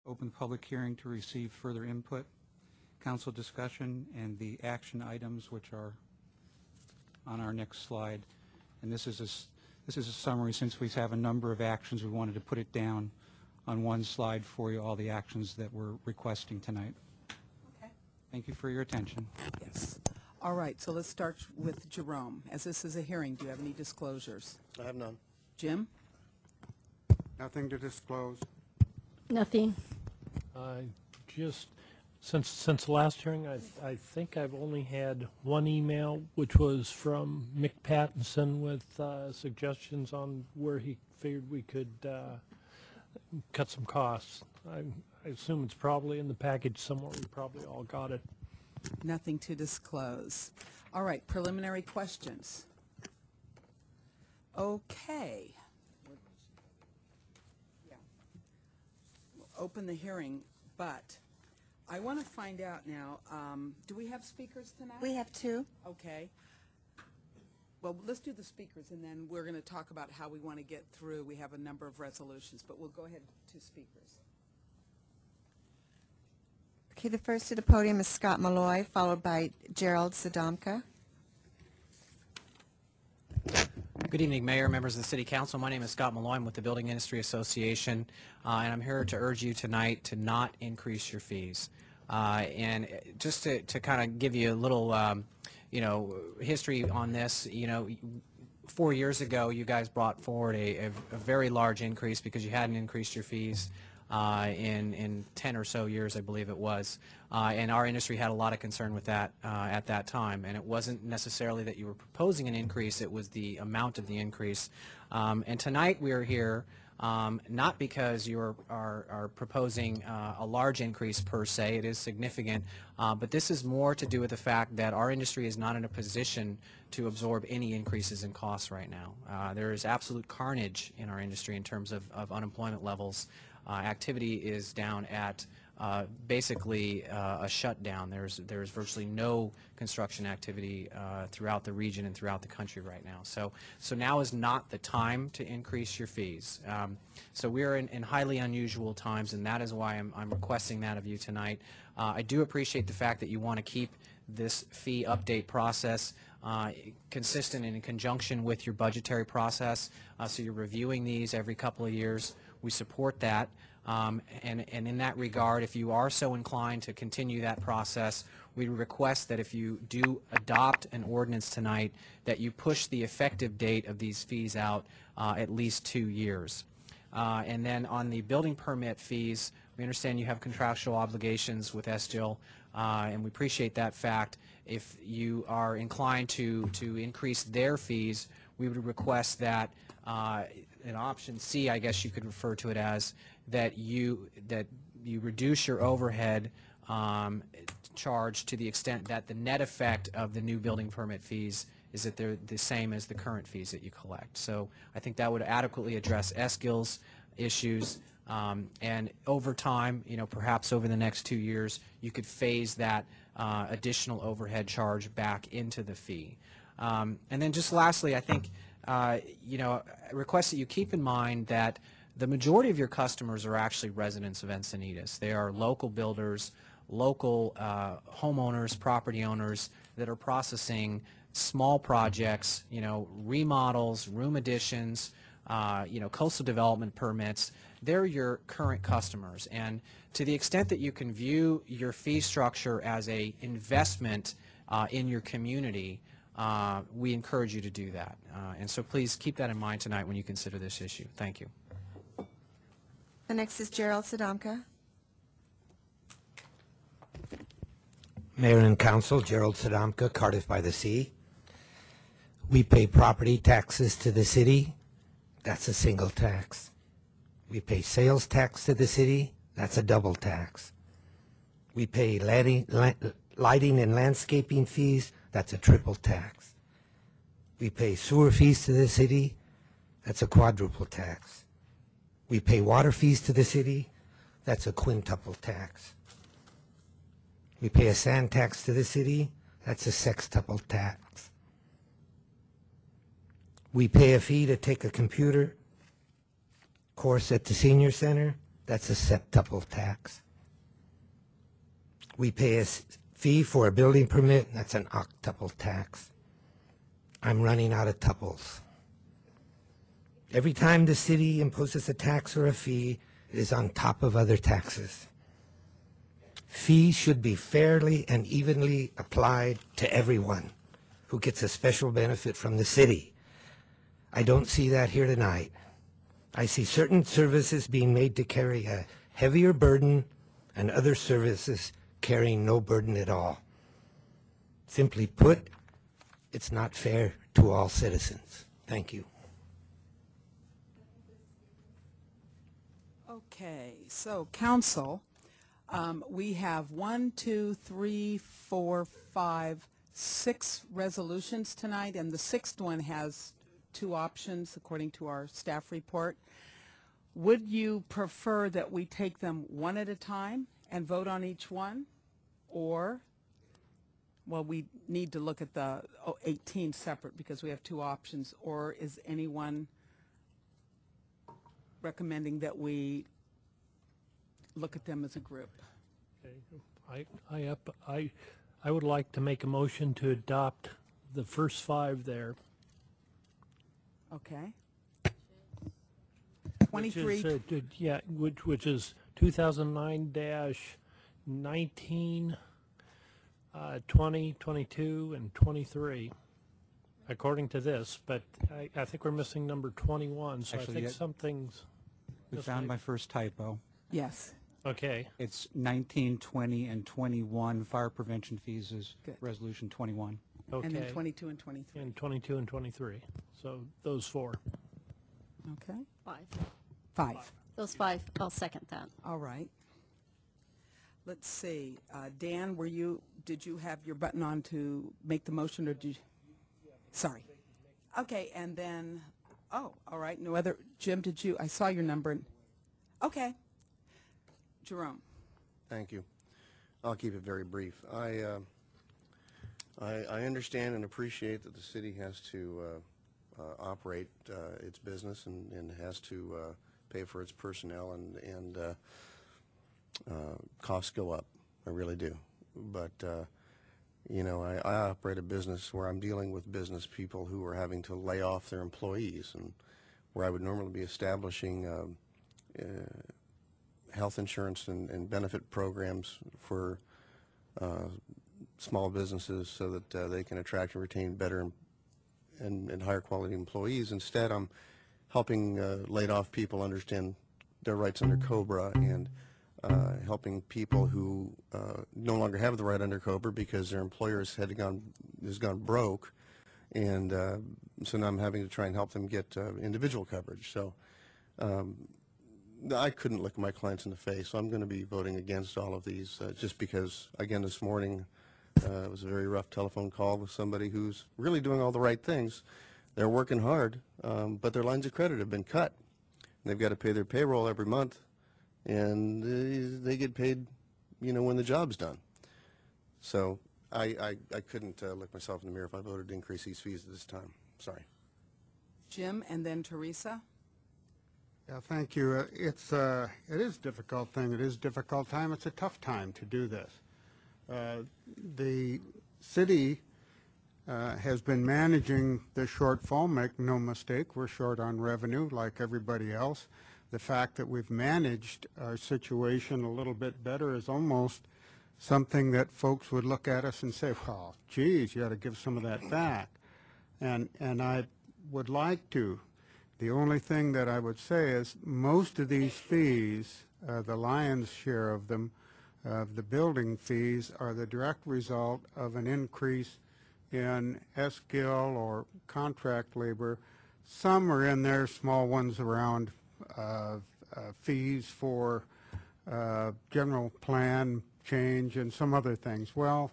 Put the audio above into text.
Open the public hearing to receive further input, council discussion, and the action items which are on our next slide. And this is a summary. Since we have a number of actions, we wanted to put it down on one slide for you, all the actions that we're requesting tonight. Okay. Thank you for your attention. Yes. All right, so let's start with Jerome. As this is a hearing, do you have any disclosures? I have none. Jim? Nothing to disclose. Nothing. Just since the last hearing, I think I've only had one email, which was from Mick Pattinson with suggestions on where he figured we could cut some costs. I assume it's probably in the package somewhere. We probably all got it. Nothing to disclose. All right, preliminary questions. Okay. Yeah. We'll open the hearing, but I want to find out now, do we have speakers tonight? We have two. Okay. Well, let's do the speakers, and then we're going to talk about how we want to get through. We have a number of resolutions, but we'll go ahead to speakers. Okay, the first to the podium is Scott Malloy, followed by Gerald Sadomka. Good evening, Mayor, members of the City Council. My name is Scott Malloy. I'm with the Building Industry Association, and I'm here to urge you tonight to not increase your fees. And just to kind of give you a little, history on this, 4 years ago, you guys brought forward a very large increase because you hadn't increased your fees in 10 or so years, I believe it was. And our industry had a lot of concern with that at that time. And it wasn't necessarily that you were proposing an increase, it was the amount of the increase. And tonight we are here not because you are proposing a large increase per se. It is significant, but this is more to do with the fact that our industry is not in a position to absorb any increases in costs right now. There is absolute carnage in our industry in terms of unemployment levels. Activity is down at basically a shutdown. There's virtually no construction activity throughout the region and throughout the country right now. So now is not the time to increase your fees. So we're in highly unusual times, and that is why I'm requesting that of you tonight. I do appreciate the fact that you want to keep this fee update process consistent and in conjunction with your budgetary process. So you're reviewing these every couple of years. We support that, and in that regard, if you are so inclined to continue that process, we request that if you do adopt an ordinance tonight, that you push the effective date of these fees out at least 2 years. And then on the building permit fees, we understand you have contractual obligations with SGIL, and we appreciate that fact. If you are inclined to increase their fees, we would request that in option C, I guess you could refer to it as, that you reduce your overhead charge to the extent that the net effect of the new building permit fees is that they're the same as the current fees that you collect. So I think that would adequately address SGIL's issues, and over time, perhaps over the next 2 years, you could phase that additional overhead charge back into the fee. And then just lastly, I think I request that you keep in mind that the majority of your customers are actually residents of Encinitas. They are local builders, local homeowners, property owners that are processing small projects, remodels, room additions, coastal development permits. They're your current customers, and to the extent that you can view your fee structure as a investment in your community, we encourage you to do that. And so please keep that in mind tonight when you consider this issue. Thank you. The next is Gerald Sadomka. Mayor and Council, Gerald Sadomka, Cardiff by the Sea. We pay property taxes to the city. That's a single tax. We pay sales tax to the city. That's a double tax. We pay lighting and landscaping fees. That's a triple tax. We pay sewer fees to the city. That's a quadruple tax. We pay water fees to the city. That's a quintuple tax. We pay a sand tax to the city. That's a sextuple tax. We pay a fee to take a computer course at the senior center. That's a septuple tax. We pay a fee for a building permit, and that's an octuple tax. I'm running out of tuples. Every time the city imposes a tax or a fee, it is on top of other taxes. Fees should be fairly and evenly applied to everyone who gets a special benefit from the city. I don't see that here tonight. I see certain services being made to carry a heavier burden and other services carrying no burden at all. Simply put, it's not fair to all citizens. Thank you. Okay, so council, we have 6 resolutions tonight, and the sixth one has 2 options according to our staff report. Would you prefer that we take them one at a time and vote on each one? Or, well, we need to look at the 18 separate because we have 2 options. Or is anyone recommending that we look at them as a group? I would like to make a motion to adopt the first 5 there. Okay. Which 23. is, which is 2009-19, 20, 22, and 23, according to this. But I think we're missing number 21, so Actually, I think yeah. something's We found my first typo. Yes. okay. It's 19, 20, and 21. Fire prevention fees is Good. Resolution 21. Okay. And then 22 and 23. And 22 and 23. So those 4. Okay. 5. 5. Those 5, I'll second that. All right. Let's see. Dan, did you have your button on to make the motion, or did you? Sorry. Okay, and then, all right. No other. Jim, did you? I saw your number. Okay. Jerome. Thank you. I'll keep it very brief. I understand and appreciate that the city has to operate its business and has to pay for its personnel, and costs go up. I really do. But you know, I operate a business where I'm dealing with business people who are having to lay off their employees, and where I would normally be establishing health insurance and benefit programs for small businesses so that they can attract and retain better and higher quality employees. Instead, I'm helping laid off people understand their rights under COBRA, and helping people who no longer have the right under COBRA because their employers has gone broke, and so now I'm having to try and help them get individual coverage. So I couldn't look my clients in the face, so I'm going to be voting against all of these just because, again, this morning it was a very rough telephone call with somebody who's really doing all the right things. They're working hard, but their lines of credit have been cut. They've got to pay their payroll every month, and they get paid, you know, when the job's done. So I couldn't look myself in the mirror if I voted to increase these fees at this time. Sorry. Jim, and then Teresa. Yeah, thank you. It is a difficult thing. It is a difficult time. It's a tough time to do this. The city has been managing the shortfall. Make no mistake, we're short on revenue like everybody else. The fact that we've managed our situation a little bit better is almost something that folks would look at us and say, well, geez, you ought to give some of that back. And I would like to. The only thing that I would say is most of these fees, the lion's share of them, the building fees, are the direct result of an increase in S-GIL or contract labor. Some are in there, small ones around fees for general plan change and some other things. Well,